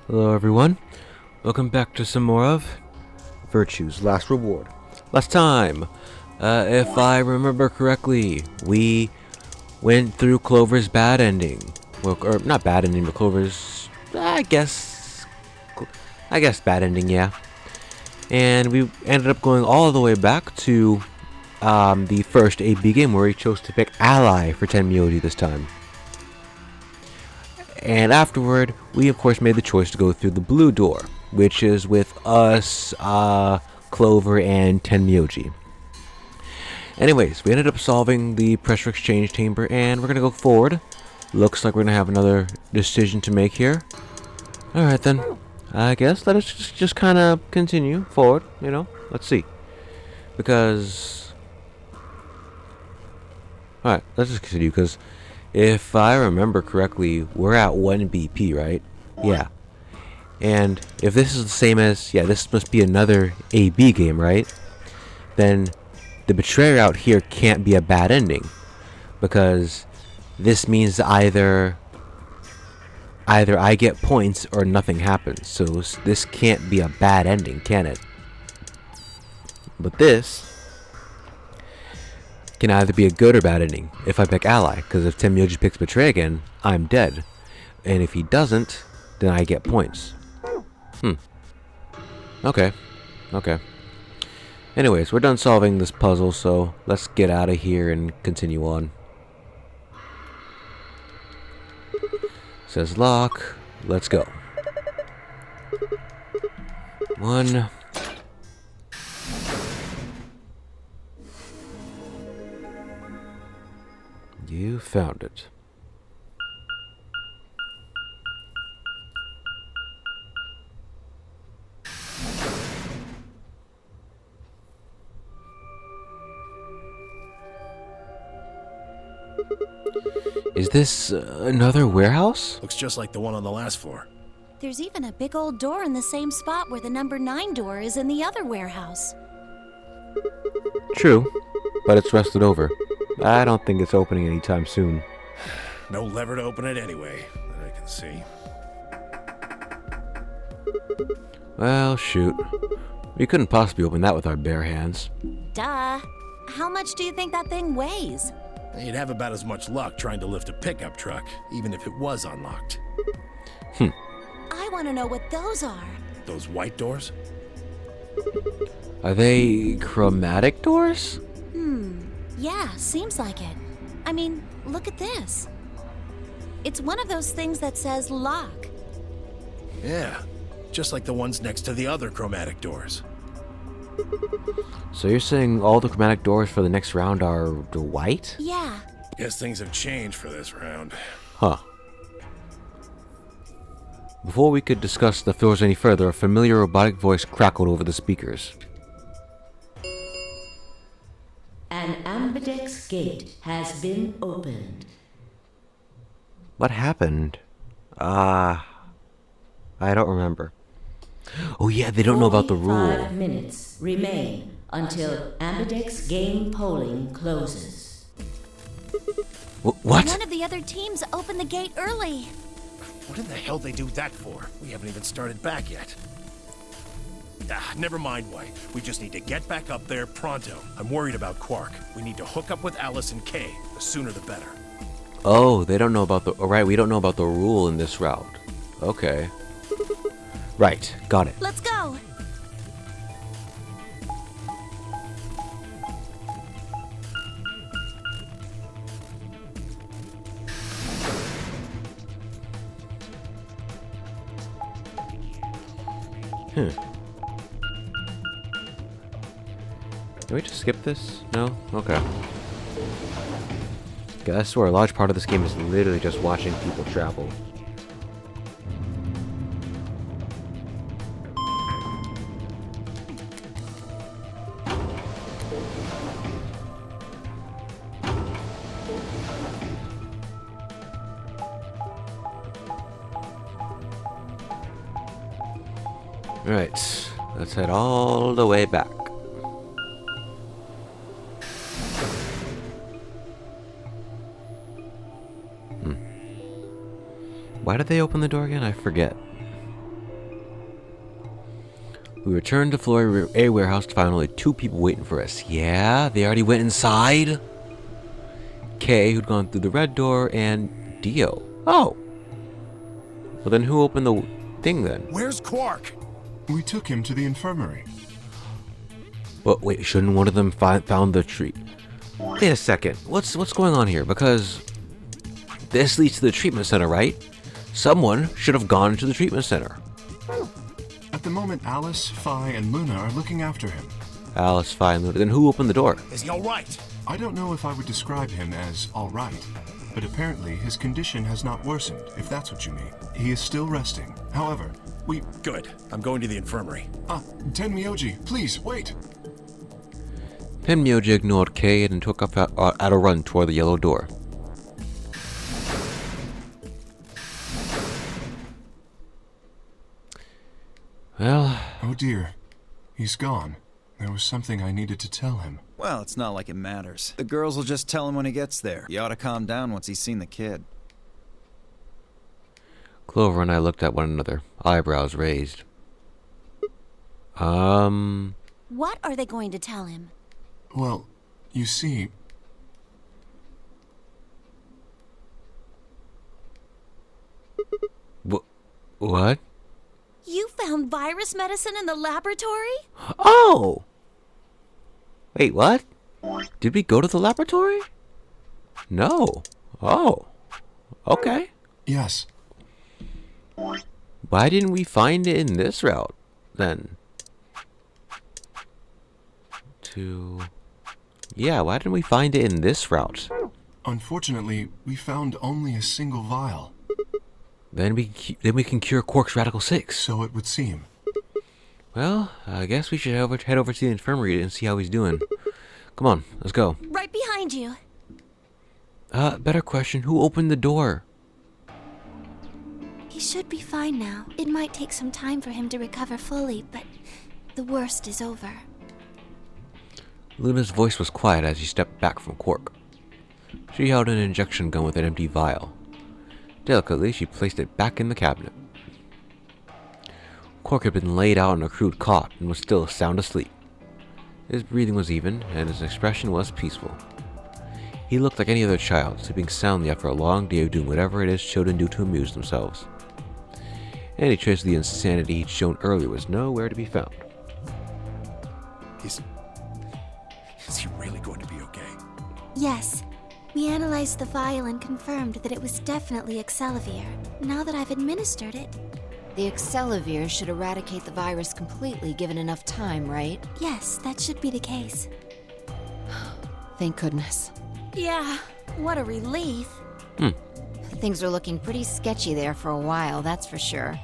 Hello everyone, welcome back to some more of Virtue's Last Reward. Last time, if I remember correctly, we went through Clover's bad ending. Well, or not bad ending, but Clover's, I guess bad ending, yeah. And we ended up going all the way back to the first AB game where he chose to pick Ally for 10 Myoji this time. And afterward, we of course made the choice to go through the blue door, which is with us, Clover, and Tenmyoji. Anyways, we ended up solving the pressure exchange chamber, and we're gonna go forward. Looks like we're gonna have another decision to make here. Alright then, I guess let us just kind of continue forward, let's see. Because... Alright, let's just continue, because... if I remember correctly, we're at 1 BP, right? Yeah. And if this is the same as... yeah, this must be another AB game, right? Then the betrayer out here can't be a bad ending. Because this means either I get points or nothing happens. So this can't be a bad ending, can it? But this... can either be a good or bad ending if I pick Ally, because if Tenmyoji picks Betray again, I'm dead. And if he doesn't, then I get points. Okay. Anyways, we're done solving this puzzle, so let's get out of here and continue on. Says lock. Let's go. 1... You found it. Is this another warehouse? Looks just like the one on the last floor. There's even a big old door in the same spot where the number 9 door is in the other warehouse. True, but it's rusted over. I don't think it's opening anytime soon. No lever to open it anyway, that I can see. Well, shoot. We couldn't possibly open that with our bare hands. Duh. How much do you think that thing weighs? You'd have about as much luck trying to lift a pickup truck, even if it was unlocked. I want to know what those are. Those white doors? Are they chromatic doors? Yeah, seems like it. I mean, look at this. It's one of those things that says lock. Yeah, just like the ones next to the other chromatic doors. So you're saying all the chromatic doors for the next round are white? Yeah. Guess things have changed for this round. Huh. Before we could discuss the floors any further, a familiar robotic voice crackled over the speakers. An ambidex gate has been opened. What happened? I don't remember. Oh yeah, they don't know about the rule. 5 minutes remain until ambidex game polling closes. What? One of the other teams opened the gate early. What in the hell they do that for? We haven't even started back yet. Never mind, White. We just need to get back up there pronto. I'm worried about Quark. We need to hook up with Alice and Kay. The sooner the better. Oh, they don't know about the... Alright, we don't know about the rule in this route. Okay. Right, got it. Let's go. Can we just skip this? No? Okay. I swear a large part of this game is literally just watching people travel. Alright, let's head all the way back. Why did they open the door again? I forget. We returned to Flory A warehouse to find only 2 people waiting for us. Yeah, they already went inside. Kay, who'd gone through the red door, and Dio. Oh. Well, then who opened the thing then? Where's Quark? We took him to the infirmary. But wait, shouldn't one of them found the tree? Wait a second. What's going on here? Because this leads to the treatment center, right? Someone should have gone to the treatment center. At the moment, Alice, Phi, and Luna are looking after him. Alice, fine. Then who opened the door? Is he all right? I don't know if I would describe him as all right, but apparently his condition has not worsened, if that's what you mean. He is still resting. However, we... Good. I'm going to the infirmary. Tenmyoji, please, wait! Tenmyoji ignored Kay and took off at a run toward the yellow door. Well... Oh dear. He's gone. There was something I needed to tell him. Well, it's not like it matters. The girls will just tell him when he gets there. He ought to calm down once he's seen the kid. Clover and I looked at one another, eyebrows raised. What are they going to tell him? Well, you see... What? You found virus medicine in the laboratory? Oh! Wait, what? Did we go to the laboratory? No. Oh. Okay. Yes. Why didn't we find it in this route, then? Yeah, why didn't we find it in this route? Unfortunately, we found only a single vial. Then we can cure Quark's Radical 6. So it would seem. Well, I guess we should head over to the infirmary and see how he's doing. Come on, let's go. Right behind you. Better question, who opened the door? He should be fine now. It might take some time for him to recover fully, but the worst is over. Luna's voice was quiet as she stepped back from Quark. She held an injection gun with an empty vial. Delicately, she placed it back in the cabinet. Quark had been laid out on a crude cot and was still sound asleep. His breathing was even, and his expression was peaceful. He looked like any other child, sleeping soundly after a long day of doing whatever it is children do to amuse themselves. Any trace of the insanity he'd shown earlier was nowhere to be found. Is he really going to be okay? Yes. We analyzed the vial and confirmed that it was definitely Excelavir. Now that I've administered it... The Excelavir should eradicate the virus completely given enough time, right? Yes, that should be the case. Thank goodness. Yeah, what a relief. Things are looking pretty sketchy there for a while, that's for sure.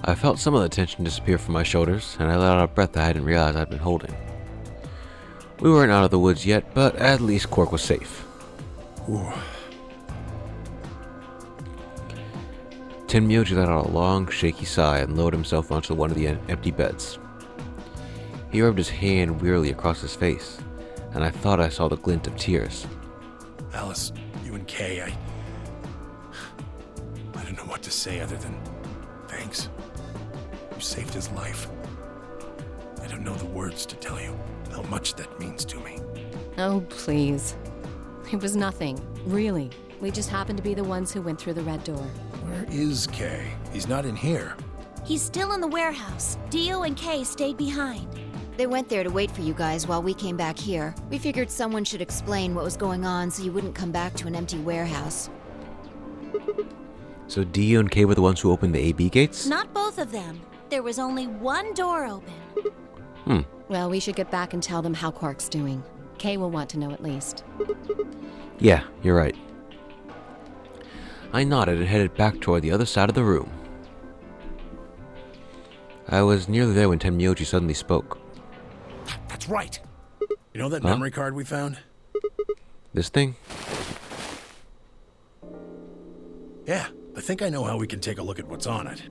I felt some of the tension disappear from my shoulders, and I let out a breath I hadn't realized I'd been holding. We weren't out of the woods yet, but at least Quark was safe. Tenmyoji let out a long, shaky sigh and lowered himself onto one of the empty beds. He rubbed his hand wearily across his face, and I thought I saw the glint of tears. Alice, you and Kay, I don't know what to say other than thanks. You saved his life. I don't know the words to tell you how much that means to me. Oh, please. It was nothing, really. We just happened to be the ones who went through the red door. Where is Kay? He's not in here. He's still in the warehouse. Dio and Kay stayed behind. They went there to wait for you guys while we came back here. We figured someone should explain what was going on so you wouldn't come back to an empty warehouse. So Dio and Kay were the ones who opened the AB gates? Not both of them. There was only one door open. Well, we should get back and tell them how Quark's doing. Kay will want to know at least. Yeah, you're right. I nodded and headed back toward the other side of the room. I was nearly there when Tenmyoji suddenly spoke. That's right. You know that memory card we found? This thing? Yeah, I think I know how we can take a look at what's on it.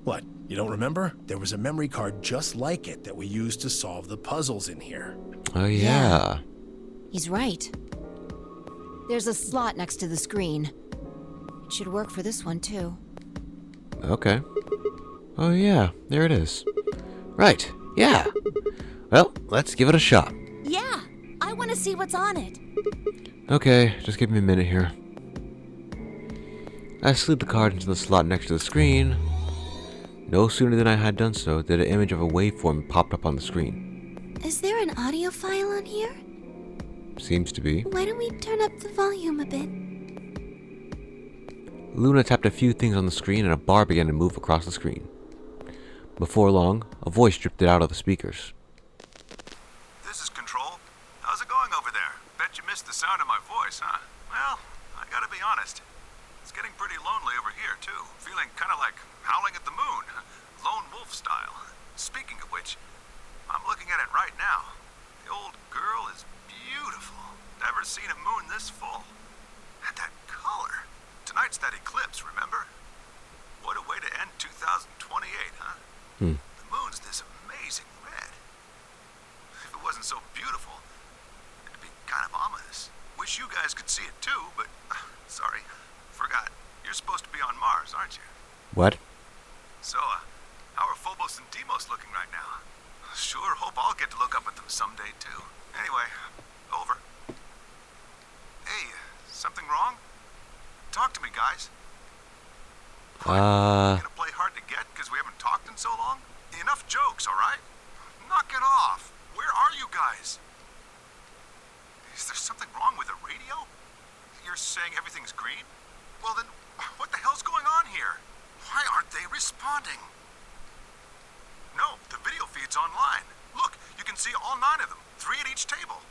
What, you don't remember? There was a memory card just like it that we used to solve the puzzles in here. Oh, yeah. He's right. There's a slot next to the screen. It should work for this one, too. Okay. Oh yeah, there it is. Right, yeah. Well, let's give it a shot. Yeah, I want to see what's on it. Okay, just give me a minute here. I slid the card into the slot next to the screen. No sooner than I had done so did an image of a waveform pop up on the screen. Is there an audio file on here? Seems to be. Why don't we turn up the volume a bit? Luna tapped a few things on the screen and a bar began to move across the screen. Before long, a voice drifted out of the speakers. This is Control. How's it going over there? Bet you missed the sound of my voice, huh? Well, I gotta be honest. It's getting pretty lonely over here, too. Feeling kinda like howling at the moon. Lone wolf style. Speaking of which, I'm looking at it right now. The old girl is beautiful. Never seen a moon this full. And that color. Tonight's that eclipse, remember? What a way to end 2028, huh? The moon's this amazing red. If it wasn't so beautiful, it'd be kind of ominous. Wish you guys could see it too, but sorry, forgot. You're supposed to be on Mars, aren't you? What? So, how are Phobos and Deimos looking right now? Sure hope I'll get to look up at them someday too. Anyway, over. Hey, something wrong? Talk to me, guys. Gonna play hard to get because we haven't talked in so long? Enough jokes, alright? Knock it off. Where are you guys? Is there something wrong with the radio? You're saying everything's green? Well then, what the hell's going on here? Why aren't they responding? No, the video feed's online. Look, you can see all 9 of them. 3 at each table.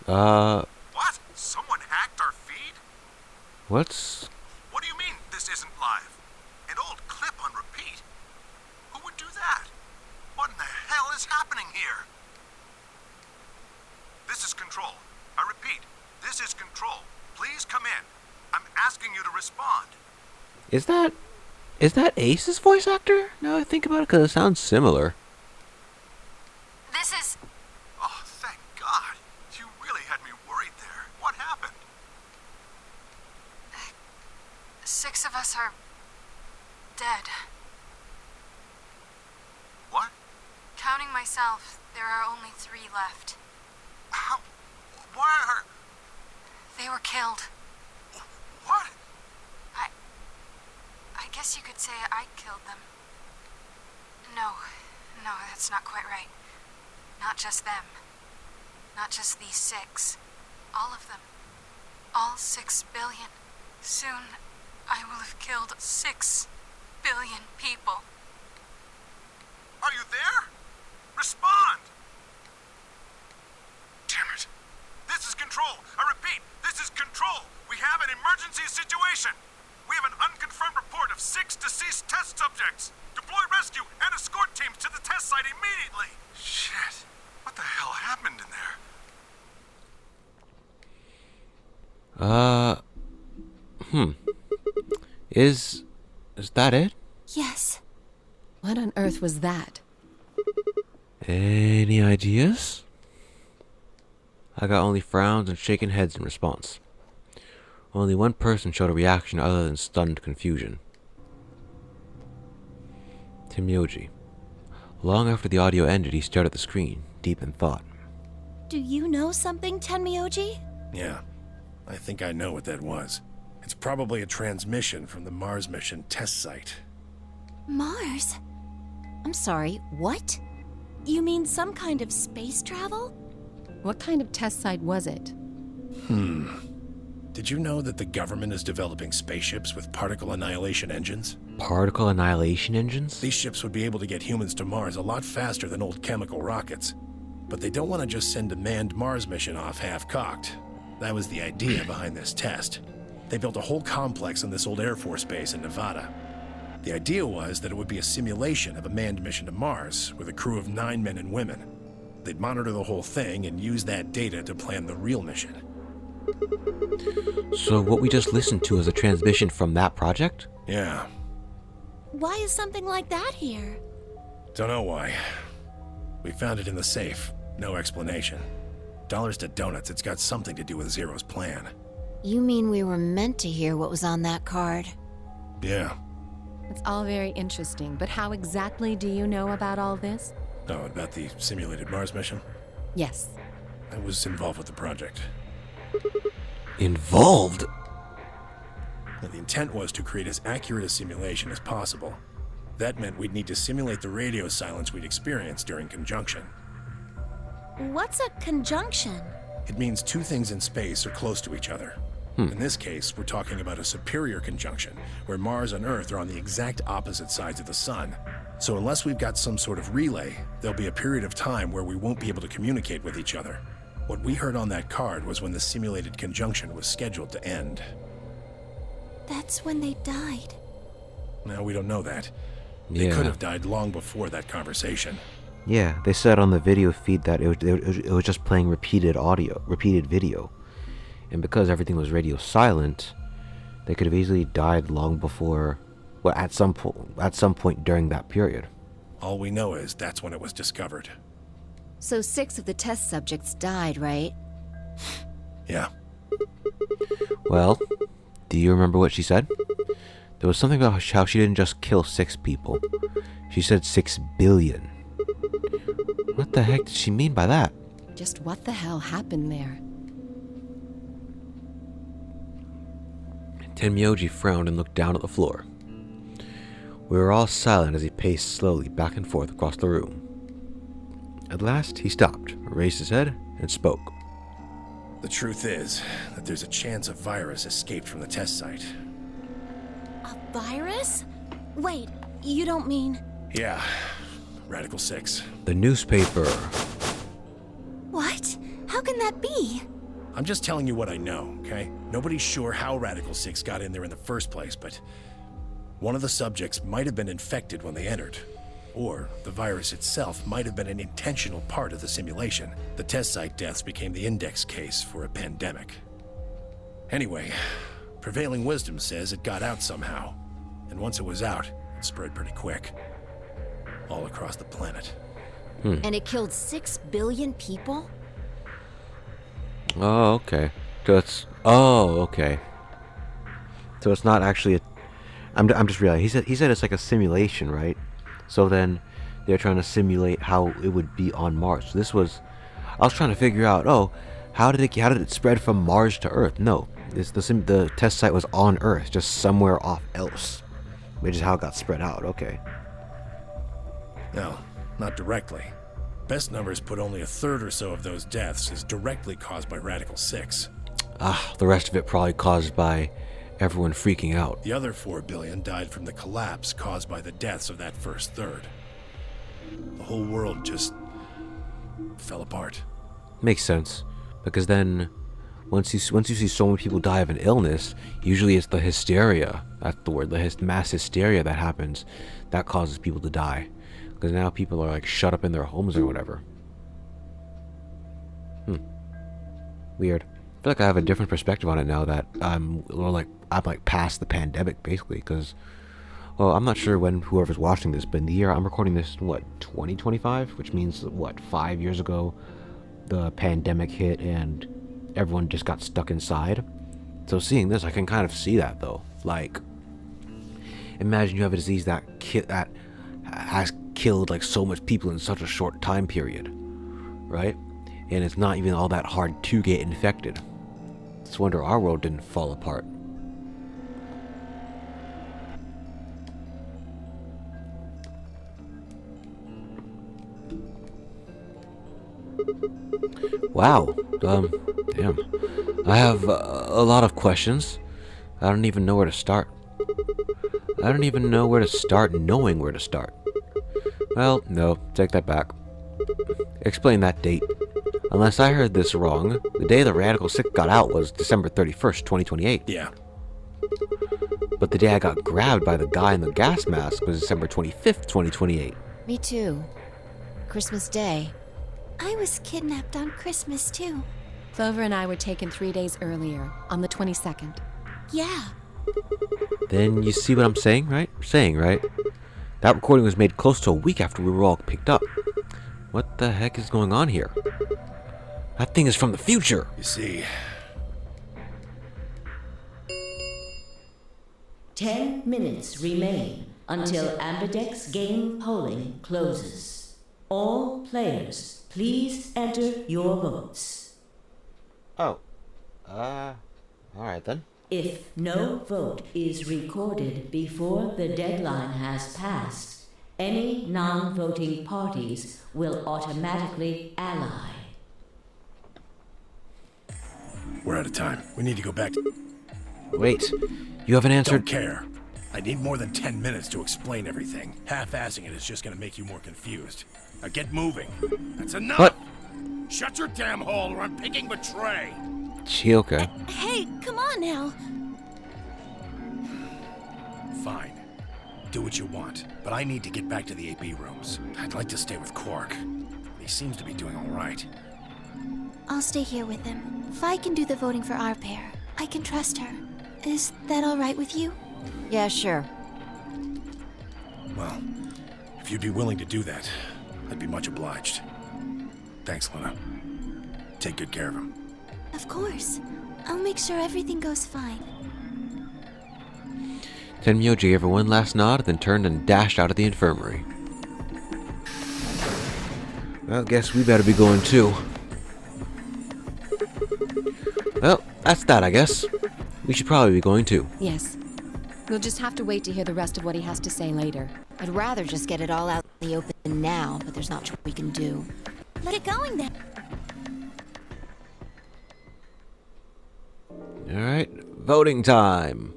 What? Someone hacked our feed? What's... What do you mean this isn't live? An old clip on repeat? Who would do that? What in the hell is happening here? This is Control. I repeat, this is Control. Please come in. I'm asking you to respond. Is that Ace's voice actor? Now I think about it, because it sounds similar. This is... Oh, thank God. You really had me worried there. What happened? 6 of us are... dead. What? Counting myself, there are only 3 left. How? Why are... They were killed. What? I guess you could say I killed them. No, that's not quite right. Not just them. Not just these 6. All of them. All 6 billion. Soon, I will have killed 6 billion people. Are you there? Respond! Damn it. This is Control. I repeat, this is Control. We have an emergency situation. We have an unconfirmed report of 6 deceased test subjects. Deploy rescue and escort teams to the test site immediately. Shit. What the hell happened in there? Is that it? Yes. What on earth was that? Any ideas? I got only frowns and shaking heads in response. Only one person showed a reaction other than stunned confusion. Timyoji. Long after the audio ended, he stared at the screen, deep in thought. Do you know something, Tenmyoji? Yeah, I think I know what that was. It's probably a transmission from the Mars mission test site. Mars? I'm sorry, what? You mean some kind of space travel? What kind of test site was it? Did you know that the government is developing spaceships with particle annihilation engines? Particle annihilation engines? These ships would be able to get humans to Mars a lot faster than old chemical rockets. But they don't want to just send a manned Mars mission off half-cocked. That was the idea behind this test. They built a whole complex on this old Air Force base in Nevada. The idea was that it would be a simulation of a manned mission to Mars with a crew of 9 men and women. They'd monitor the whole thing and use that data to plan the real mission. So what we just listened to is a transmission from that project? Yeah. Why is something like that here? Don't know why. We found it in the safe. No explanation. Dollars to donuts, it's got something to do with Zero's plan. You mean we were meant to hear what was on that card? Yeah. It's all very interesting, but how exactly do you know about all this? Oh, about the simulated Mars mission? Yes. I was involved with the project. Involved? Now, the intent was to create as accurate a simulation as possible. That meant we'd need to simulate the radio silence we'd experienced during conjunction. What's a conjunction? It means two things in space are close to each other. In this case, we're talking about a superior conjunction, where Mars and Earth are on the exact opposite sides of the Sun. So unless we've got some sort of relay, there'll be a period of time where we won't be able to communicate with each other. What we heard on that card was when the simulated conjunction was scheduled to end. That's when they died. Now, we don't know that. They Yeah. could have died long before that conversation. Yeah, they said on the video feed that it was just playing repeated video. And because everything was radio silent, they could have easily died long before, well, at some point during that period. All we know is that's when it was discovered. So 6 of the test subjects died, right? Yeah. Well, do you remember what she said? There was something about how she didn't just kill 6 people. She said 6 billion. What the heck did she mean by that? Just what the hell happened there? Tenmyoji frowned and looked down at the floor. We were all silent as he paced slowly back and forth across the room. At last, he stopped, raised his head, and spoke. The truth is that there's a chance a virus escaped from the test site. A virus? Wait, you don't mean... Yeah, Radical 6. The newspaper. What? How can that be? I'm just telling you what I know, okay? Nobody's sure how Radical 6 got in there in the first place, but one of the subjects might have been infected when they entered. Or the virus itself might have been an intentional part of the simulation. The test site deaths became the index case for a pandemic. Anyway, prevailing wisdom says it got out somehow. And once it was out, it spread pretty quick. All across the planet. And it killed 6 billion people? Oh, okay. So it's... Oh, okay. So it's not actually a... I'm just realizing. He said it's like a simulation, right? So then they're trying to simulate how it would be on Mars. So this was... I was trying to figure out, oh, how did it spread from Mars to Earth? No. The test site was on Earth, just somewhere off else. Which is how it got spread out. Okay. No, not directly. Best numbers put only a third or so of those deaths as directly caused by Radical 6. The rest of it probably caused by everyone freaking out. The other 4 billion died from the collapse caused by the deaths of that first third. The whole world just fell apart. Makes sense, because then once you see so many people die of an illness, usually it's the hysteria. That's the word. The mass hysteria that happens that causes people to die. Because now people are like shut up in their homes or whatever. Weird. I feel like I have a different perspective on it now that I'm past the pandemic basically. Because, well, I'm not sure when whoever's watching this, but in the year I'm recording this, 2025, which means 5 years ago, the pandemic hit and everyone just got stuck inside. So seeing this, I can kind of see that though. Like, imagine you have a disease that has killed like so much people in such a short time period, right? And it's not even all that hard to get infected. It's a wonder our world didn't fall apart. Wow. Damn. I have a lot of questions. I don't even know where to start. I don't even know where to start knowing where to start. Well, no, take that back. Explain that date. Unless I heard this wrong, the day the Radical 6 got out was December 31st, 2028. Yeah. But the day I got grabbed by the guy in the gas mask was December 25th, 2028. Me too. Christmas Day. I was kidnapped on Christmas, too. Clover and I were taken 3 days earlier, on the 22nd. Yeah. Then you see what I'm saying, right? That recording was made close to a week after we were all picked up. What the heck is going on here? That thing is from the future! You see... 10 minutes remain until Ambidex game polling closes. All players, please enter your votes. Oh. Alright then. If no vote is recorded before the deadline has passed, any non-voting parties will automatically ally. We're out of time. We need to go back to... Wait. You haven't answered... Don't care. I need more than 10 minutes to explain everything. Half-assing it is just gonna make you more confused. Now get moving. That's enough! What? Shut your damn hole or I'm picking Betray! Gee, okay. Hey, come on now. Fine. Do what you want, but I need to get back to the AB rooms. I'd like to stay with Quark. He seems to be doing all right. I'll stay here with him. Fi can do the voting for our pair. I can trust her. Is that all right with you? Yeah, sure. Well, if you'd be willing to do that, I'd be much obliged. Thanks, Luna. Take good care of him. Of course. I'll make sure everything goes fine. Tenmyoji gave her one last nod, then turned and dashed out of the infirmary. Well, guess we better be going too. Well, that's that, I guess. We should probably be going too. Yes. We'll just have to wait to hear the rest of what he has to say later. I'd rather just get it all out in the open now, but there's not much we can do. Let it going then. Alright, voting time.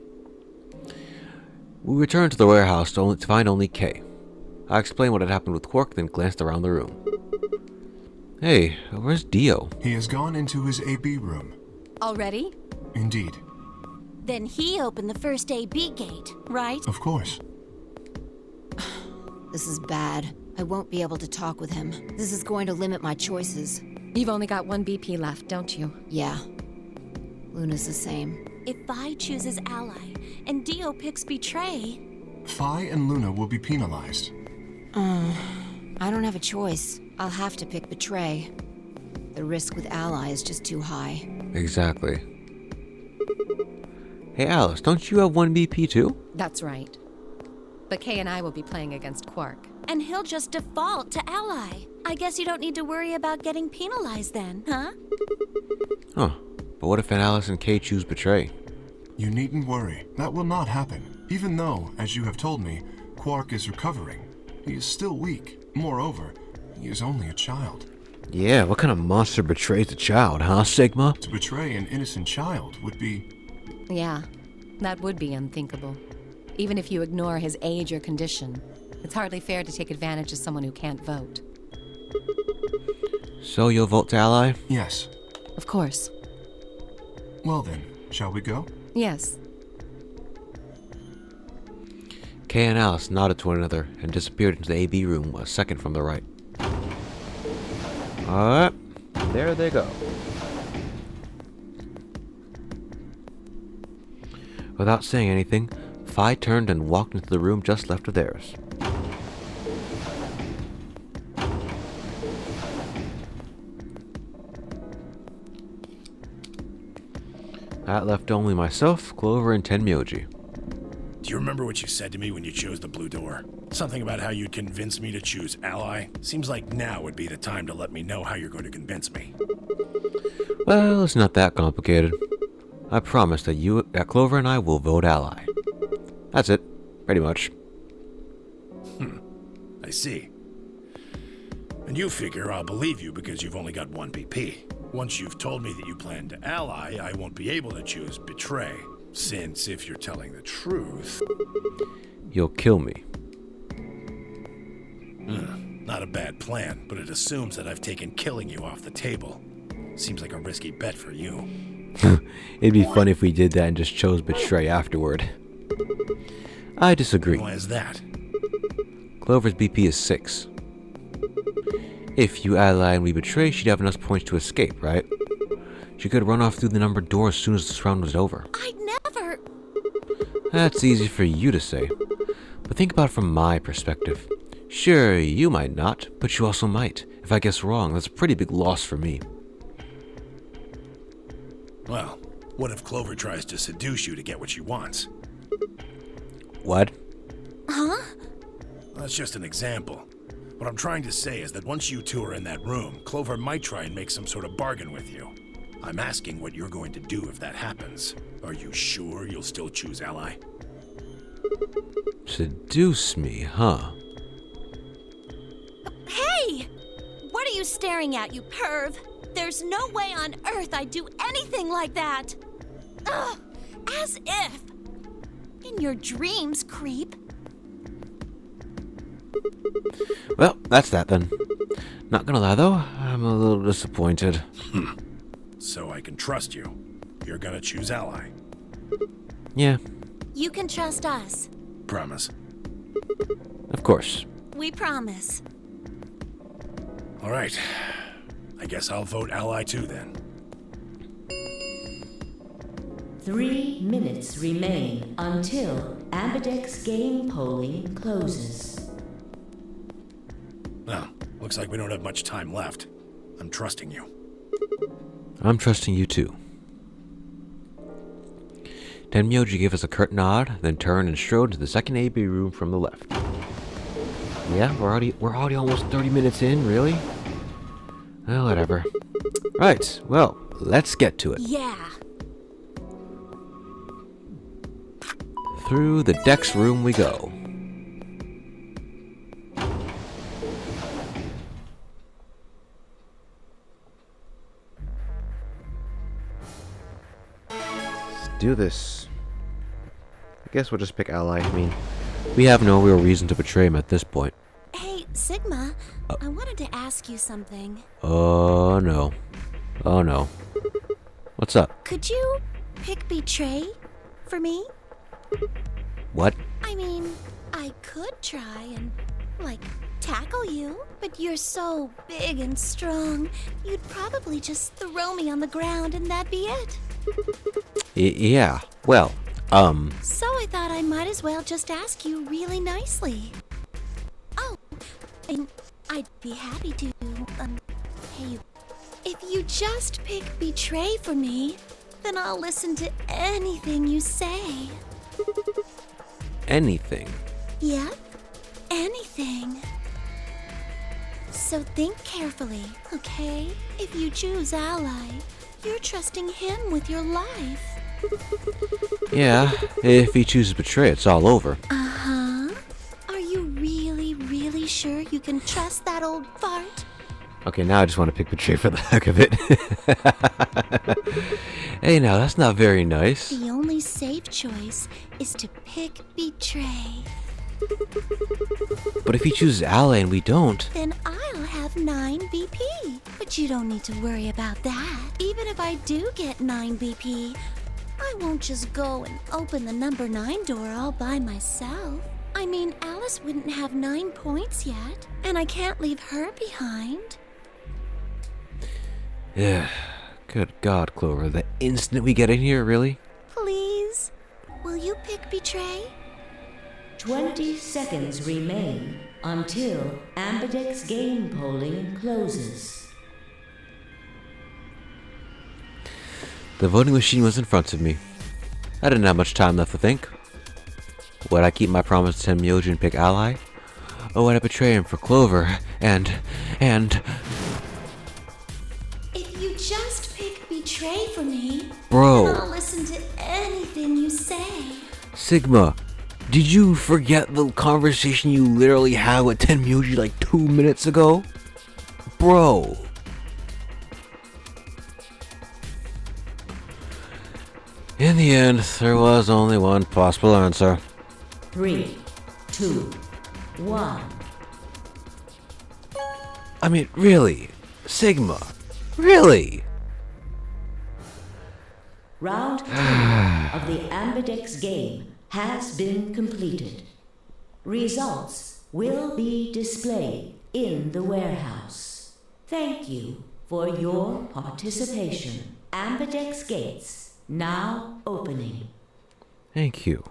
We returned to the warehouse to find only Kay. I explained what had happened with Quark, then glanced around the room. Hey, where's Dio? He has gone into his AB room. Already? Indeed. Then he opened the first AB gate, right? Of course. This is bad. I won't be able to talk with him. This is going to limit my choices. You've only got one BP left, don't you? Yeah. Luna's the same. If Vi chooses Ally and Dio picks Betray... Fi and Luna will be penalized. I don't have a choice. I'll have to pick Betray. The risk with Ally is just too high. Exactly. Hey Alice, don't you have one BP too? That's right. But Kay and I will be playing against Quark. And he'll just default to Ally. I guess you don't need to worry about getting penalized then, huh? Huh. But what if Alice and Kay choose Betray? You needn't worry. That will not happen. Even though, as you have told me, Quark is recovering. He is still weak. Moreover, he is only a child. Yeah, what kind of monster betrays a child, huh, Sigma? To betray an innocent child would be... Yeah, that would be unthinkable. Even if you ignore his age or condition, it's hardly fair to take advantage of someone who can't vote. So you'll vote to Ally? Yes. Of course. Well then, shall we go? Yes. Kay and Alice nodded to one another and disappeared into the AB room a second from the right. Alright, there they go. Without saying anything, Fi turned and walked into the room just left of theirs. That left only myself, Clover, and Tenmyoji. Do you remember what you said to me when you chose the blue door? Something about how you'd convince me to choose Ally? Seems like now would be the time to let me know how you're going to convince me. Well, it's not that complicated. I promise that Clover and I will vote Ally. That's it, pretty much. I see. And you figure I'll believe you because you've only got one BP. Once you've told me that you plan to ally, I won't be able to choose Betray. Since, if you're telling the truth... You'll kill me. Not a bad plan, but it assumes that I've taken killing you off the table. Seems like a risky bet for you. It'd be fun if we did that and just chose Betray afterward. I disagree. Why is that? Clover's BP is 6. If you ally and we betray, she'd have enough points to escape, right? She could run off through the numbered door as soon as this round was over. I'd never... That's easy for you to say. But think about it from my perspective. Sure, you might not, but you also might. If I guess wrong, that's a pretty big loss for me. Well, what if Clover tries to seduce you to get what she wants? What? Huh? That's just an example. What I'm trying to say is that once you two are in that room, Clover might try and make some sort of bargain with you. I'm asking what you're going to do if that happens. Are you sure you'll still choose Ally? Seduce me, huh? Hey! What are you staring at, you perv? There's no way on earth I'd do anything like that! Ugh! As if! In your dreams, creep. Well, that's that then. Not gonna lie though, I'm a little disappointed. So I can trust you. You're gonna choose Ally. Yeah, You can trust us. Promise. of course. We promise. All right. I guess I'll vote Ally too then. 3 minutes remain until Ambidex game polling closes. Well, looks like we don't have much time left. I'm trusting you. I'm trusting you too. Tenmyoji gave us a curt nod, then turned and strode to the second AB room from the left. Yeah, we're already almost 30 minutes in, really? Well, whatever. Right, well, let's get to it. Yeah. Through the Dex room we go. Let's do this. I guess we'll just pick Ally. I mean, we have no real reason to betray him at this point. Hey, Sigma, I wanted to ask you something. Oh no. Oh no. What's up? Could you pick Betray for me? What? I mean, I could try and, like, tackle you, but you're so big and strong, you'd probably just throw me on the ground and that'd be it. Yeah, well, So I thought I might as well just ask you really nicely. Oh, and I'd be happy to, pay you. If you just pick Betray for me, then I'll listen to anything you say. anything. Yep, anything. So think carefully, okay? If you choose Ally, you're trusting him with your life. Yeah, if he chooses betray, it's all over. Uh-huh. Are you really, really sure you can trust that old fart? Okay, now I just want to pick betray for the heck of it. Hey, now, that's not very nice. The only safe choice is to pick Betray. But if he chooses ally and we don't... Then I'll have 9 BP. But you don't need to worry about that. Even if I do get 9 BP, I won't just go and open the number 9 door all by myself. I mean, Alice wouldn't have 9 points yet, and I can't leave her behind. Yeah, good God, Clover. The instant we get in here, really? Please, will you pick Betray? 20 seconds remain until Ambidex game polling closes. The voting machine was in front of me. I didn't have much time left to think. Would I keep my promise to Tenmyoji and pick ally? Or would I betray him for Clover and... If you just pick Betray for me, Bro. then I'll listen to anything you say. Sigma, did you forget the conversation you literally had with Tenmyoji like 2 minutes ago? Bro. In the end, there was only one possible answer. 3, 2, 1. I mean, really? Sigma? Really? Round 2 of the Ambidex game has been completed. Results will be displayed in the warehouse. Thank you for your participation. Ambidex gates now opening. Thank you.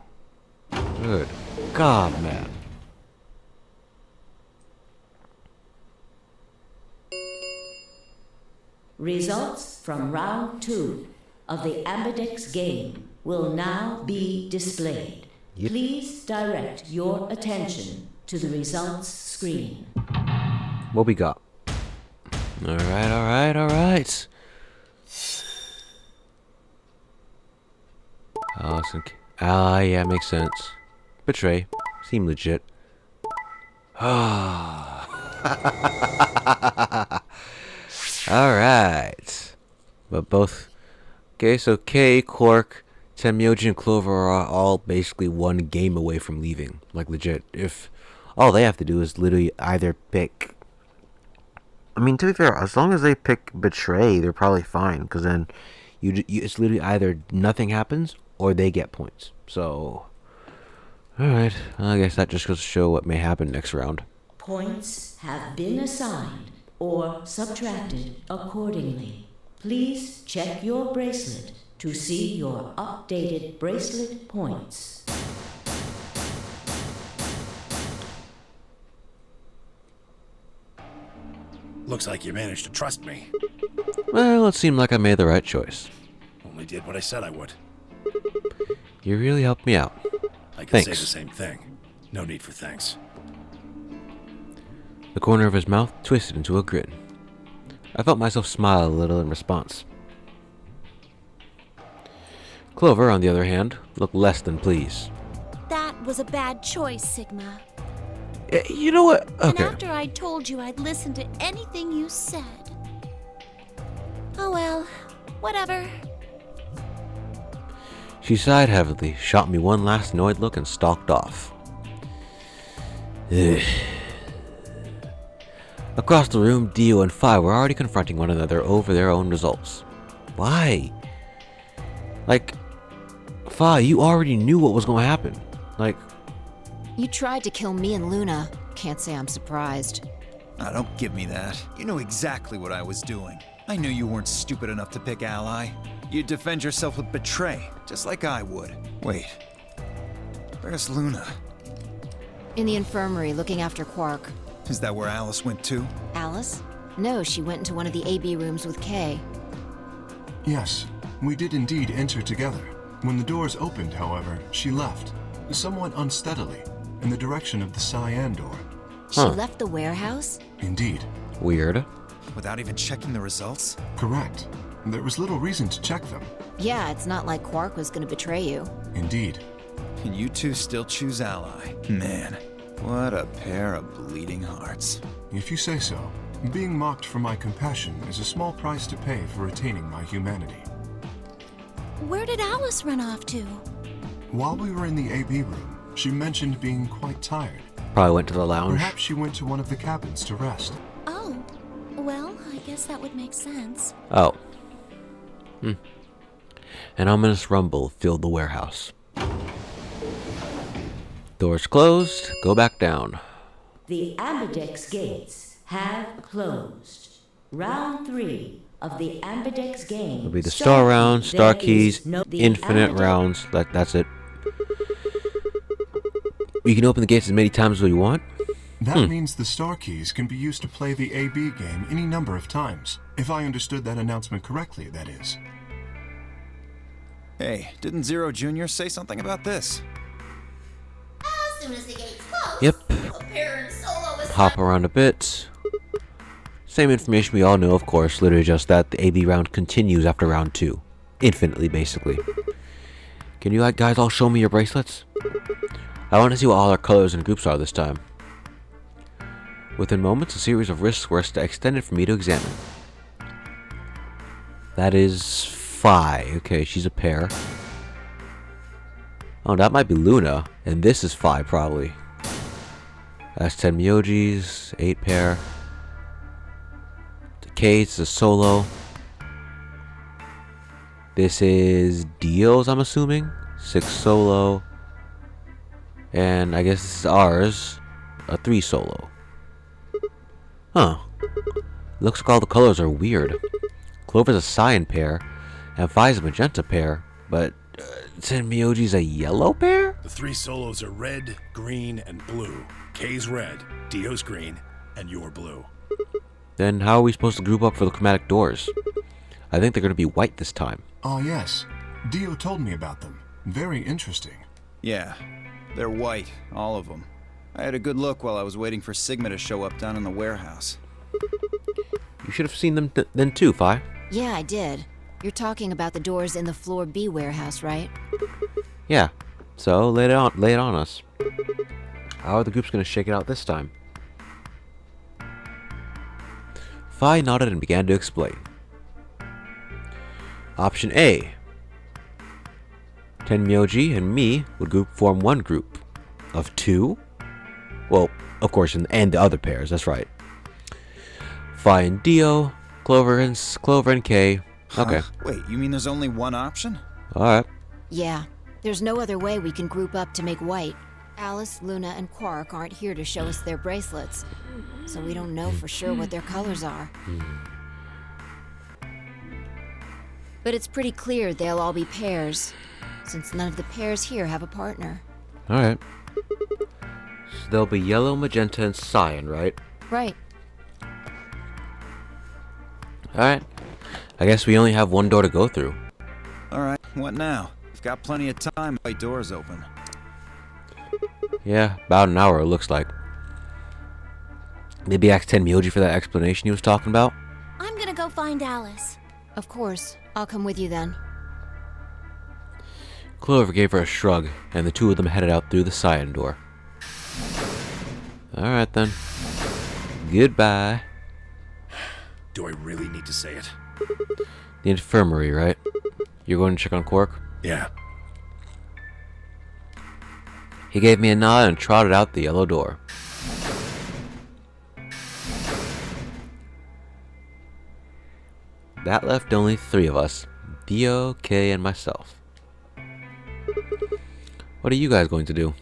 Good God, man. Results from round 2 of the Ambidex game will now be displayed. Yep. Please direct your attention to the results screen. What we got? Alright. Yeah, makes sense. Betray. Seem legit. Alright. But both... Okay, so Kay, Quark, Tenmyoji, and Clover are all basically one game away from leaving. Like, legit. If all they have to do is literally either pick... I mean, to be fair, as long as they pick Betray, they're probably fine. Because then it's literally either nothing happens or they get points. So... Alright, I guess that just goes to show what may happen next round. Points have been assigned or subtracted accordingly. Please check your bracelet to see your updated bracelet points. Looks like you managed to trust me. Well, it seemed like I made the right choice. Only did what I said I would. You really helped me out. I can Thanks. say the same thing. No need for thanks. The corner of his mouth twisted into a grin. I felt myself smile a little in response. Clover, on the other hand, looked less than pleased. That was a bad choice, Sigma. You know what? Okay. And after I told you I'd listen to anything you said. Oh well, whatever. She sighed heavily, shot me one last annoyed look, and stalked off. Ugh. Across the room, Dio and Phi were already confronting one another over their own results. Why? Like, Phi, you already knew what was going to happen. Like... You tried to kill me and Luna. Can't say I'm surprised. Ah, don't give me that. You know exactly what I was doing. I knew you weren't stupid enough to pick Ally. You'd defend yourself with Betray, just like I would. Wait. Where's Luna? In the infirmary, looking after Quark. Is that where Alice went too? Alice? No, she went into one of the AB rooms with Kay. Yes, we did indeed enter together. When the doors opened, however, she left, somewhat unsteadily, in the direction of the cyan door. She left the warehouse? Indeed. Weird. Without even checking the results? Correct. There was little reason to check them. Yeah, it's not like Quark was gonna betray you. Indeed. And you two still choose Ally. Man, what a pair of bleeding hearts. If you say so. Being mocked for my compassion is a small price to pay for retaining my humanity. Where did Alice run off to? While we were in the AB room, she mentioned being quite tired. Probably went to the lounge. Perhaps she went to one of the cabins to rest. Oh, well, I guess that would make sense. Oh. An ominous rumble filled the warehouse. Doors closed. Go back down. The ambidex gates have closed. Round 3 of the ambidex game. It'll be the star round, star There keys, is no- the infinite ambidex- rounds. That's it. You can open the gates as many times as you want. That means the star keys can be used to play the AB game any number of times. If I understood that announcement correctly, that is. Hey, didn't Zero Jr. say something about this? As soon as the gates close, Yep. Appear and Solo is Hop around a bit. Same information we all know, of course, literally just that the AB round continues after round 2. Infinitely, basically. Can you guys all show me your bracelets? I want to see what all our colors and groups are this time. Within moments, a series of wrists were extended for me to examine. That is Phi. Okay, she's a pair. Oh, that might be Luna, and this is Phi, probably. That's 10 Myojis, 8 pair. Kate's a solo. This is Dio's, I'm assuming. 6 solo. And I guess this is ours. A 3 solo. Huh. Looks like all the colors are weird. Clover's a cyan pair, and Phi's a magenta pair, but Tenmyoji's a yellow pair? The 3 solos are red, green, and blue. K's red, Dio's green, and you're blue. Then how are we supposed to group up for the chromatic doors? I think they're going to be white this time. Ah, yes. Dio told me about them. Very interesting. Yeah, they're white, all of them. I had a good look while I was waiting for Sigma to show up down in the warehouse. You should have seen them then too, Fi. Yeah, I did. You're talking about the doors in the Floor B warehouse, right? Yeah. So, lay it on us. How are the groups going to shake it out this time? Fi nodded and began to explain. Option A. Tenmyoji and me would form one group. Of two? Well, of course, and the other pairs, that's right. Fi and Dio, Clover and Kay. Okay. Wait, you mean there's only one option? Alright. Yeah. There's no other way we can group up to make white. Alice, Luna, and Quark aren't here to show us their bracelets, so we don't know for sure what their colors are. But it's pretty clear they'll all be pairs, since none of the pairs here have a partner. Alright. So there'll be yellow, magenta, and cyan, right? Right. Alright. I guess we only have one door to go through. Alright, what now? We've got plenty of time. My door's open. Yeah, about an hour it looks like. Maybe ask Tenmyoji for that explanation he was talking about? I'm gonna go find Alice. Of course. I'll come with you then. Clover gave her a shrug, and the two of them headed out through the cyan door. Alright then. Goodbye. Do I really need to say it? The infirmary, right? You're going to check on Quark? Yeah. He gave me a nod and trotted out the yellow door. That left only three of us. Theo, Kay, and myself. What are you guys going to do?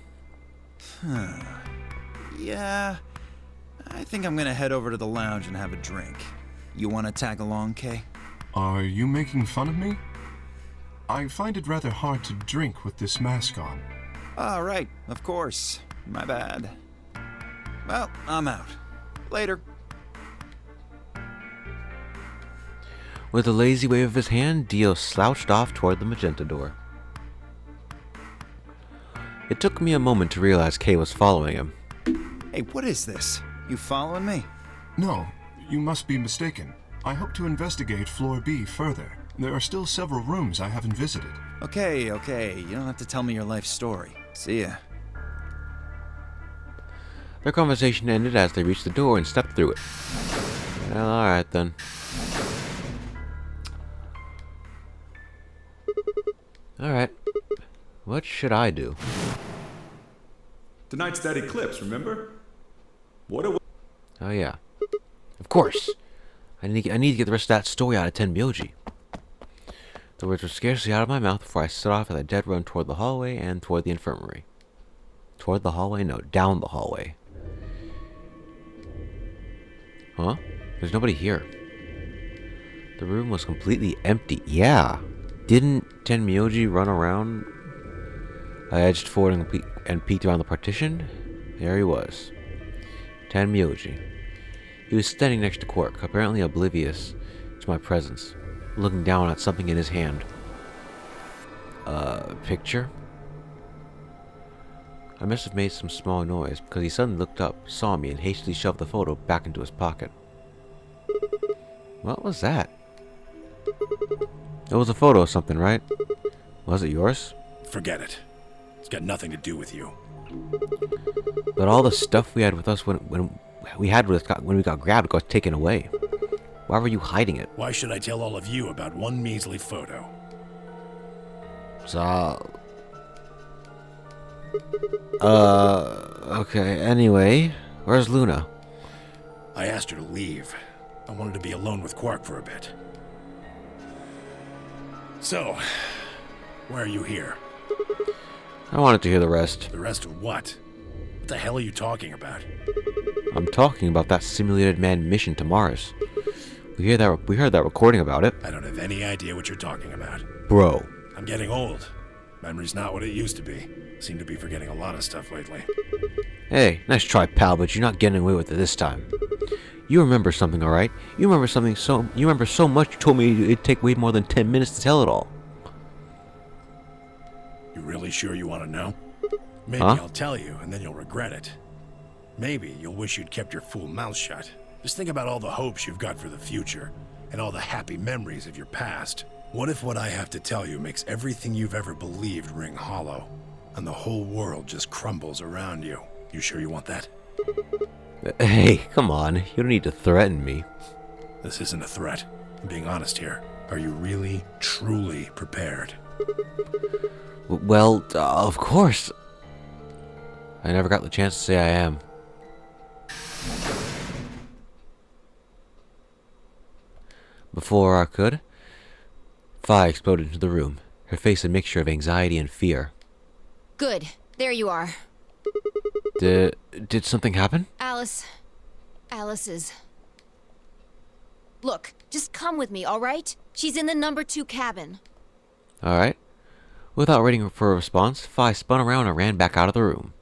Yeah, I think I'm gonna head over to the lounge and have a drink. You wanna tag along, Kay? Are you making fun of me? I find it rather hard to drink with this mask on. Ah, right, of course. My bad. Well, I'm out. Later. With a lazy wave of his hand, Dio slouched off toward the magenta door. It took me a moment to realize Kay was following him. Hey, what is this? You following me? No, you must be mistaken. I hope to investigate Floor B further. There are still several rooms I haven't visited. Okay, you don't have to tell me your life story. See ya. Their conversation ended as they reached the door and stepped through it. Well, alright then. Alright. What should I do? Tonight's that eclipse, remember? What a... Oh yeah. Of course! I need to get the rest of that story out of Tenmyoji. The words were scarcely out of my mouth before I set off at a dead run toward the hallway and toward the infirmary. Toward the hallway? No, down the hallway. Huh? There's nobody here. The room was completely empty. Yeah! Didn't Tenmyoji run around? I edged forward and peeked around the partition. There he was. Tenmyoji. He was standing next to Quark, apparently oblivious to my presence, looking down at something in his hand. Picture? I must have made some small noise, because he suddenly looked up, saw me, and hastily shoved the photo back into his pocket. What was that? It was a photo of something, right? Was it yours? Forget it. It's got nothing to do with you. But all the stuff we had with us when we got grabbed got taken away. Why were you hiding it? Why should I tell all of you about one measly photo? So... okay, anyway, where's Luna? I asked her to leave. I wanted to be alone with Quark for a bit. So, why are you here? I wanted to hear the rest. The rest of what? What the hell are you talking about? I'm talking about that simulated manned mission to Mars. We heard that recording about it. I don't have any idea what you're talking about. Bro. I'm getting old. Memory's not what it used to be. Seem to be forgetting a lot of stuff lately. Hey, nice try, pal, but you're not getting away with it this time. You remember something, alright? You remember so much you told me it'd take way more than 10 minutes to tell it all. You really sure you want to know? Maybe Huh? I'll tell you, and then you'll regret it. Maybe you'll wish you'd kept your fool mouth shut. Just think about all the hopes you've got for the future, and all the happy memories of your past. What if what I have to tell you makes everything you've ever believed ring hollow, and the whole world just crumbles around you? You sure you want that? Hey, come on. You don't need to threaten me. This isn't a threat. I'm being honest here. Are you really, truly prepared? Well, of course. I never got the chance to say I am. Before I could, Fi exploded into the room, her face a mixture of anxiety and fear. Good. There you are. Did something happen? Alice is... Look, just come with me, all right? She's in the number 2 cabin. All right. Without waiting for a response, Fi spun around and ran back out of the room.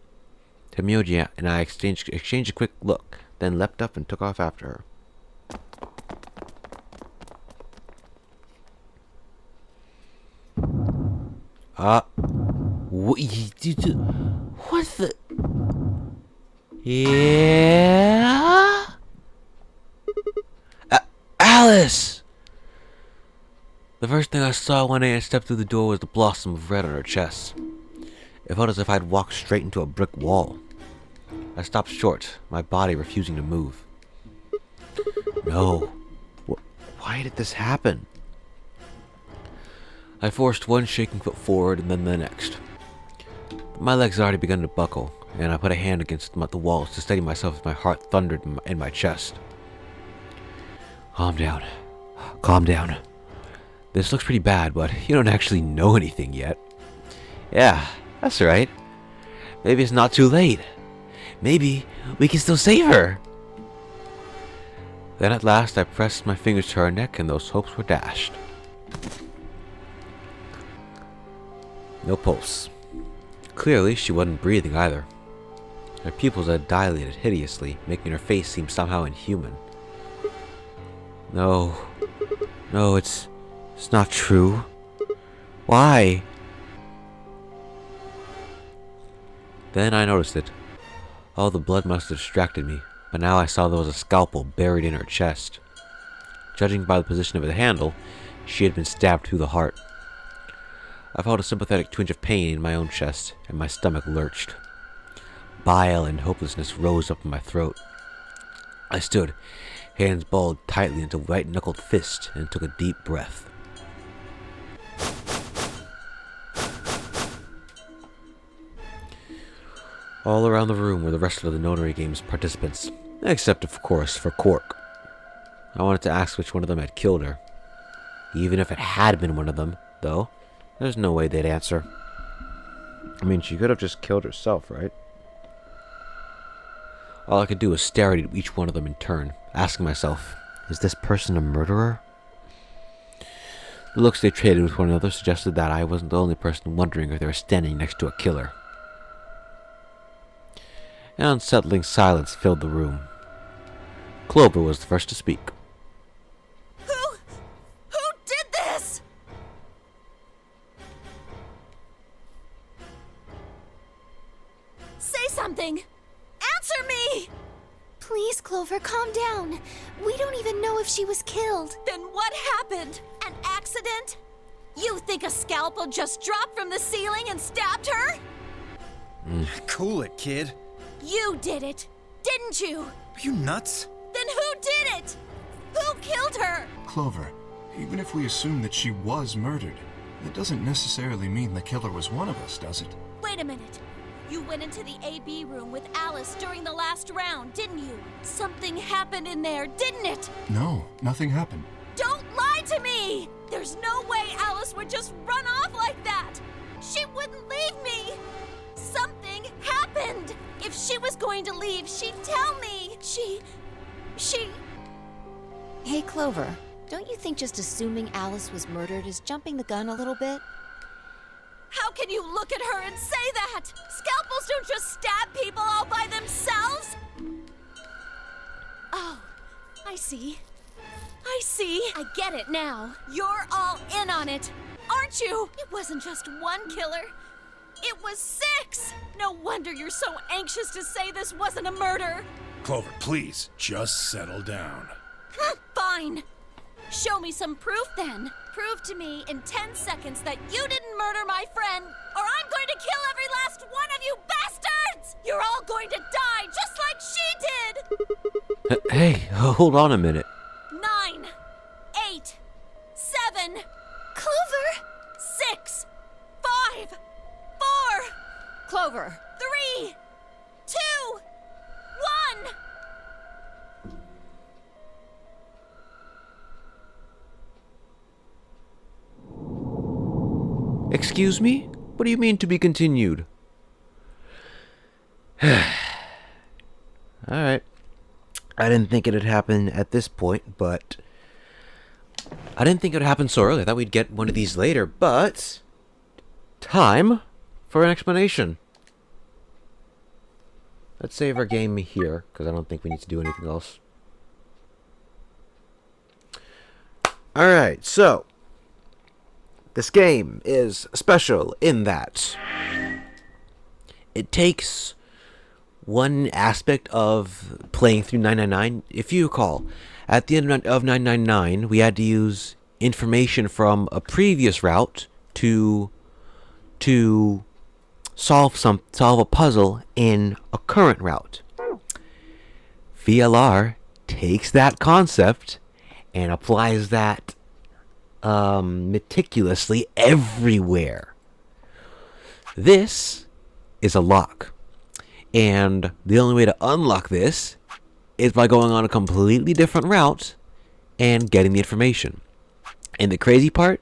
Temyoji and I exchanged a quick look, then leapt up and took off after her. What the? Yeah? Alice! The first thing I saw when I stepped through the door was the blossom of red on her chest. It felt as if I'd walked straight into a brick wall. I stopped short, my body refusing to move. No. Why did this happen? I forced one shaking foot forward and then the next. My legs had already begun to buckle, and I put a hand against the walls to steady myself as my heart thundered in my chest. Calm down. Calm down. This looks pretty bad, but you don't actually know anything yet. Yeah, that's right. Maybe it's not too late. Maybe we can still save her. Then at last I pressed my fingers to her neck and those hopes were dashed. No pulse. Clearly, she wasn't breathing either. Her pupils had dilated hideously, making her face seem somehow inhuman. No, it's not true. Why? Then I noticed it. All the blood must have distracted me, but now I saw there was a scalpel buried in her chest. Judging by the position of the handle, she had been stabbed through the heart. I felt a sympathetic twinge of pain in my own chest, and my stomach lurched. Bile and hopelessness rose up in my throat. I stood, hands balled tightly into white-knuckled fist, and took a deep breath. All around the room were the rest of the Notary Game's participants, except, of course, for Quark. I wanted to ask which one of them had killed her. Even if it had been one of them, though, there's no way they'd answer. I mean, she could have just killed herself, right? All I could do was stare at each one of them in turn, asking myself, is this person a murderer? The looks they traded with one another suggested that I wasn't the only person wondering if they were standing next to a killer. An unsettling silence filled the room. Clover was the first to speak. Who did this? Say something! Answer me! Please, Clover, calm down. We don't even know if she was killed. Then what happened? An accident? You think a scalpel just dropped from the ceiling and stabbed her? Cool it, kid. You did it, didn't you? Are you nuts? Then who did it? Who killed her? Clover, even if we assume that she was murdered, that doesn't necessarily mean the killer was one of us, does it? Wait a minute. You went into the AB room with Alice during the last round, didn't you? Something happened in there, didn't it? No, nothing happened. Don't lie to me! There's no way Alice would just run off like that! She wouldn't leave me! Something happened! If she was going to leave, she'd tell me! She... Hey, Clover, don't you think just assuming Alice was murdered is jumping the gun a little bit? How can you look at her and say that? Scalpels don't just stab people all by themselves! Oh, I see. I get it now. You're all in on it, aren't you? It wasn't just one killer. It was 6! No wonder you're so anxious to say this wasn't a murder! Clover, please, just settle down. Fine. Show me some proof then. Prove to me in 10 seconds that you didn't murder my friend, or I'm going to kill every last one of you bastards! You're all going to die just like she did! Hey, hold on a minute. 9, 8, 7, Clover! 6, 5, 4, Clover! 3, 2, 1. Excuse me? What do you mean to be continued? Alright. I didn't think it'd happen at this point, but... I didn't think it would happen so early. I thought we'd get one of these later, but... Time for an explanation. Let's save our game here, because I don't think we need to do anything else. Alright, so... This game is special in that it takes one aspect of playing through 999. If you recall, at the end of 999, we had to use information from a previous route to solve a puzzle in a current route. VLR takes that concept and applies that meticulously everywhere. This is a lock, and the only way to unlock this is by going on a completely different route and getting the information. And the crazy part,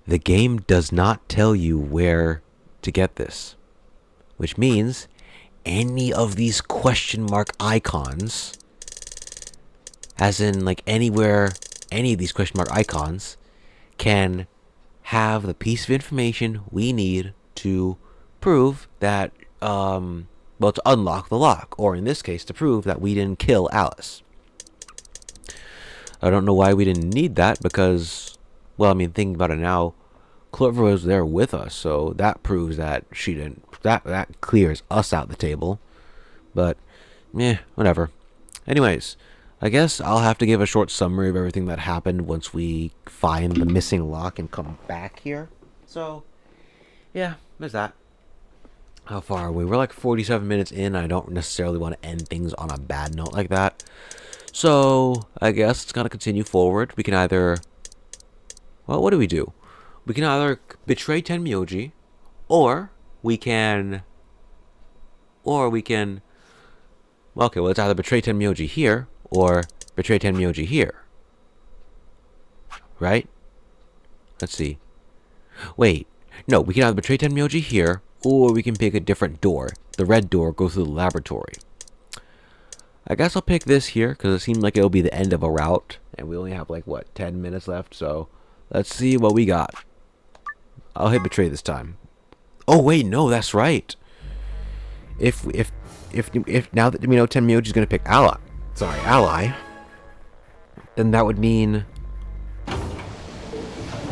the game does not tell you where to get this, which means any of these question mark icons, as in like anywhere, any of these question mark icons can have the piece of information we need to prove that, well, to unlock the lock, or in this case, to prove that we didn't kill Alice. I don't know why we didn't need that, because, well, I mean, thinking about it now, Clover was there with us, so that proves that she didn't, that clears us out the table, but, whatever. Anyways, I guess I'll have to give a short summary of everything that happened once we find the missing lock and come back here. So, yeah, there's that. How far are we? We're like 47 minutes in. I don't necessarily want to end things on a bad note like that. So, I guess it's going to continue forward. We can either... Well, what do? We can either betray Tenmyoji, or we can... Okay, well, it's either betray Tenmyoji here, or betray Tenmyoji here. Right? Let's see. Wait. No, we can either betray Tenmyoji here, or we can pick a different door. The red door goes through the laboratory. I guess I'll pick this here, because it seems like it'll be the end of a route. And we only have, like, what, 10 minutes left? So, let's see what we got. I'll hit betray this time. Oh, wait, no, that's right. If now that we know Tenmyoji's going to pick ally, then that would mean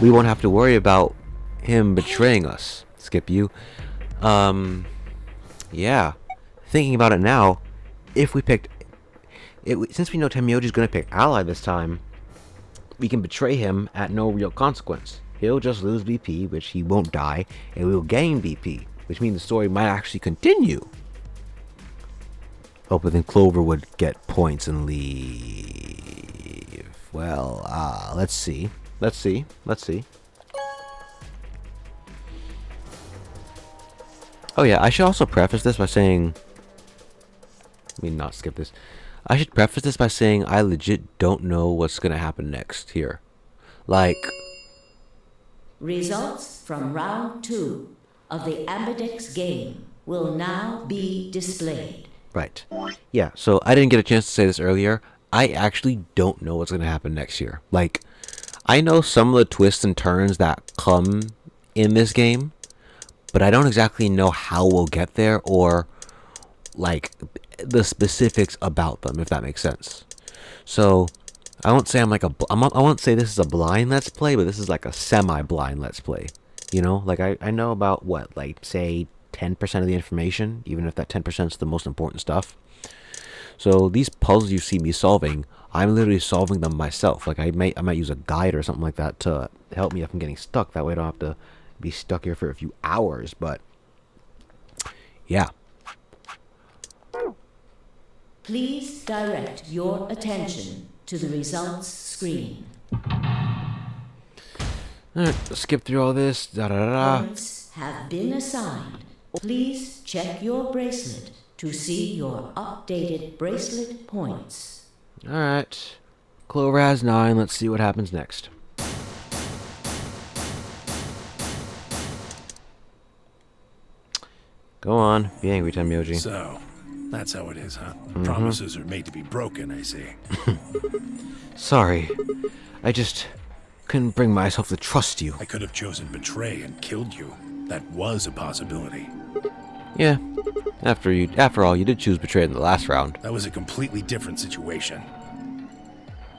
we won't have to worry about him betraying us. Skip you. Yeah. Thinking about it now, if we picked... since we know Tenmyoji's going to pick ally this time, we can betray him at no real consequence. He'll just lose BP, which he won't die, and we'll gain BP, which means the story might actually continue. Oh, but then Clover would get points and leave. Well, let's see. Oh yeah, I should also preface this by saying... Let me not skip this. I should preface this by saying I legit don't know what's gonna happen next here. Like... Results from round 2 of the Ambidex game will now be displayed. Right. Yeah, so I didn't get a chance to say this earlier. I actually don't know what's going to happen next year. Like, I know some of the twists and turns that come in this game, but I don't exactly know how we'll get there or, like, the specifics about them, if that makes sense. So, I won't say I won't say this is a blind Let's Play, but this is like a semi-blind Let's Play. You know, like I know about what, like say 10% of the information, even if that 10% is the most important stuff. So these puzzles you see me solving, I'm literally solving them myself. Like I might use a guide or something like that to help me if I'm getting stuck. That way I don't have to be stuck here for a few hours. But yeah. Please direct your attention to the results screen. Alright, skip through all this. Da da da da. Points have been assigned. Please check your bracelet to see your updated bracelet points. Alright. Clover has 9. Let's see what happens next. Go on. Be angry, Tenmyoji. So, that's how it is, huh? Promises are made to be broken, I see. Sorry. I just couldn't bring myself to trust you. I could have chosen betray and killed you. That was a possibility. Yeah. After all, you did choose betray in the last round. That was a completely different situation.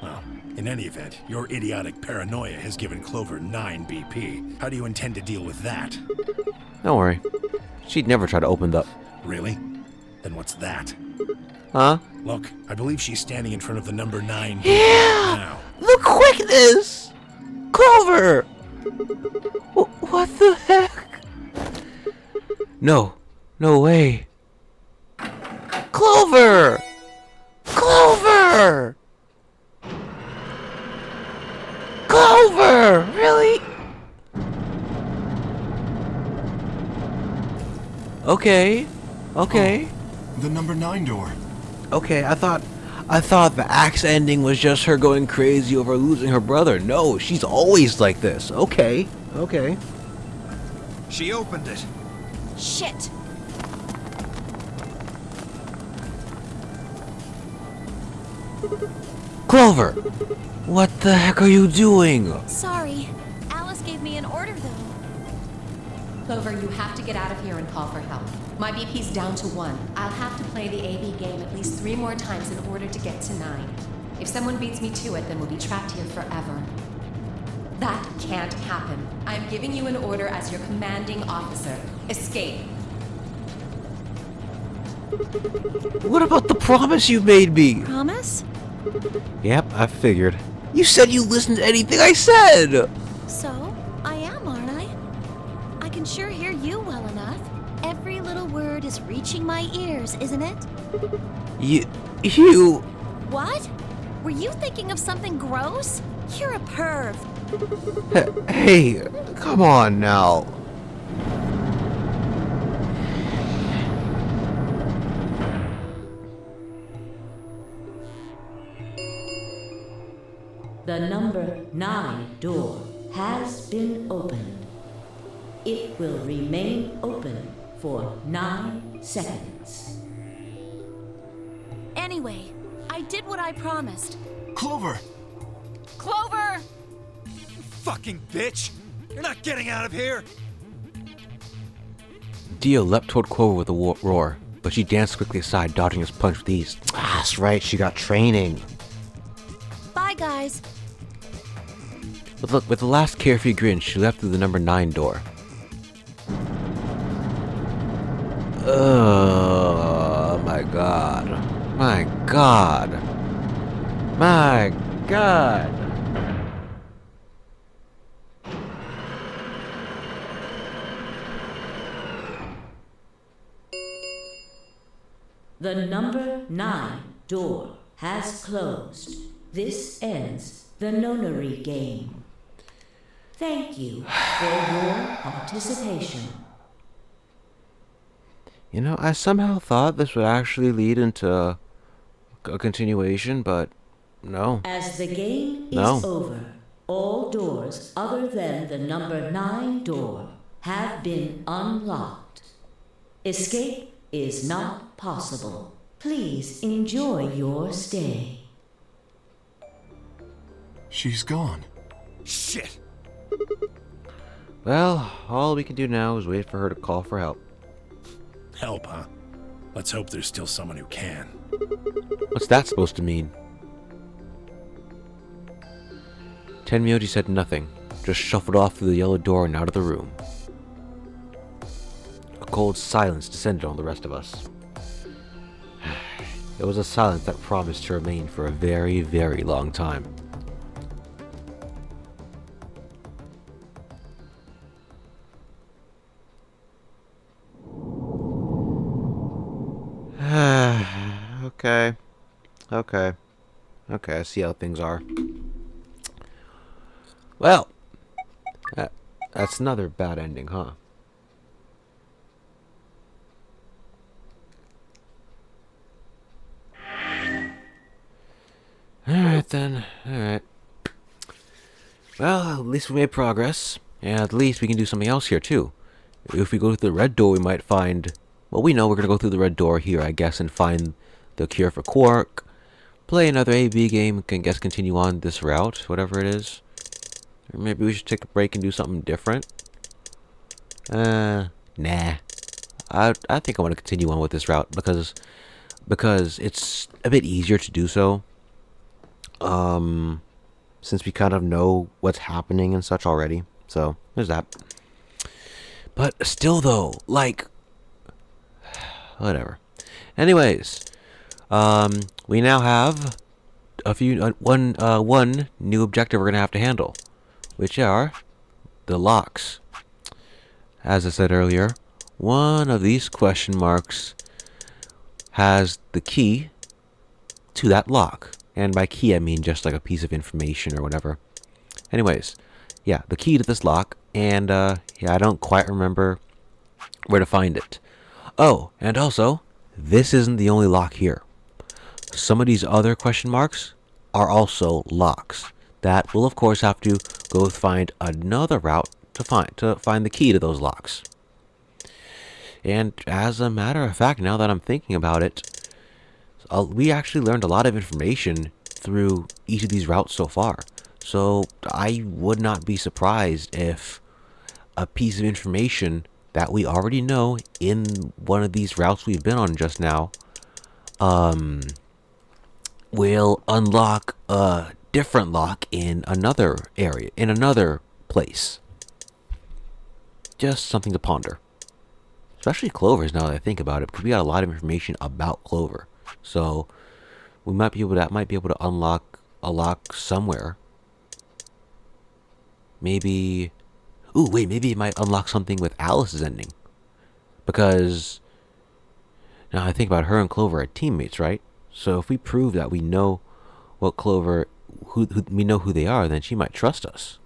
Well, in any event, your idiotic paranoia has given Clover 9 BP. How do you intend to deal with that? Don't worry. She'd never try to open the... Really? Then what's that? Huh? Look, I believe she's standing in front of the number 9 Yeah! now. The quickness! Clover! What the heck? No. No way. Clover! Clover! Clover! Really? Okay. Okay. Oh, the number 9 door. Okay, I thought the axe ending was just her going crazy over losing her brother. No, she's always like this. Okay. Okay. She opened it. Shit! Clover! What the heck are you doing? Sorry. Alice gave me an order, though. Clover, you have to get out of here and call for help. My BP's down to 1. I'll have to play the AB game at least 3 more times in order to get to 9. If someone beats me to it, then we'll be trapped here forever. That can't happen. I'm giving you an order as your commanding officer. Escape. What about the promise you made me? Promise? Yep, I figured. You said you listened to anything I said! So, I am, aren't I? I can sure hear you well enough. Every little word is reaching my ears, isn't it? You... What? Were you thinking of something gross? You're a perv. Hey, come on now. The number 9 door has been opened. It will remain open for 9 seconds. Anyway, I did what I promised. Clover! Clover! Fucking bitch! You're not getting out of here! Dio leapt toward Clover with a roar, but she danced quickly aside, dodging his punch with ease. Ah, that's right, she got training. Bye, guys. With the last carefree grin, she left through the number 9 door. Oh my god. My god. My god. The number 9 door has closed. This ends the nonary game. Thank you for your participation. You know, I somehow thought this would actually lead into a continuation, but no. As the game is over, all doors other than the number 9 door have been unlocked. Escape is not possible. Please enjoy your stay. She's gone. Shit! Well, all we can do now is wait for her to call for help. Help, huh? Let's hope there's still someone who can. What's that supposed to mean? Tenmyoji said nothing, just shuffled off through the yellow door and out of the room. A cold silence descended on the rest of us. It was a silence that promised to remain for a very, very long time. Okay, I see how things are. Well, that's another bad ending, huh? Alright then, alright. Well, at least we made progress, and at least we can do something else here too. If we go through the red door, we might find... Well, we know we're gonna go through the red door here, I guess, and find the cure for Quark. Play another AB game, can guess continue on this route, whatever it is. Or maybe we should take a break and do something different. Nah. I think I want to continue on with this route because it's a bit easier to do so. Since we kind of know what's happening and such already. So, there's that. But still though, like, whatever. Anyways, we now have one new objective we're gonna have to handle, which are the locks. As I said earlier, one of these question marks has the key to that lock, and by key I mean just like a piece of information or whatever. Anyways, yeah, the key to this lock, and yeah, I don't quite remember where to find it. Oh, and also, this isn't the only lock here. Some of these other question marks are also locks that we'll of course have to go find another route to find the key to those locks. And as a matter of fact, now that I'm thinking about it, we actually learned a lot of information through each of these routes so far. So I would not be surprised if a piece of information that we already know in one of these routes we've been on just now will unlock a different lock in another area, in another place. Just something to ponder. Especially Clover's, now that I think about it, because we got a lot of information about Clover. So we might be able to unlock a lock somewhere. Maybe... Ooh, wait, maybe it might unlock something with Alice's ending. Because now I think about her and Clover are teammates, right? So if we prove that we know what Clover, we know who they are, then she might trust us.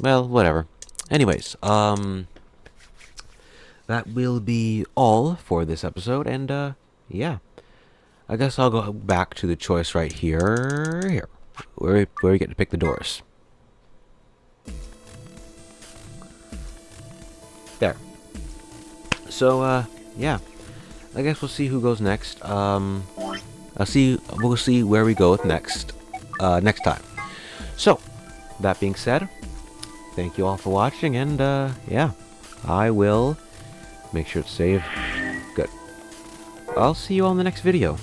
Well, whatever. Anyways, that will be all for this episode, and yeah, I guess I'll go back to the choice right here, where we get to pick the doors. There. So, yeah. I guess we'll see who goes next. We'll see where we go with next time. So, that being said, thank you all for watching, and, yeah. I will make sure to save. Good. I'll see you all in the next video.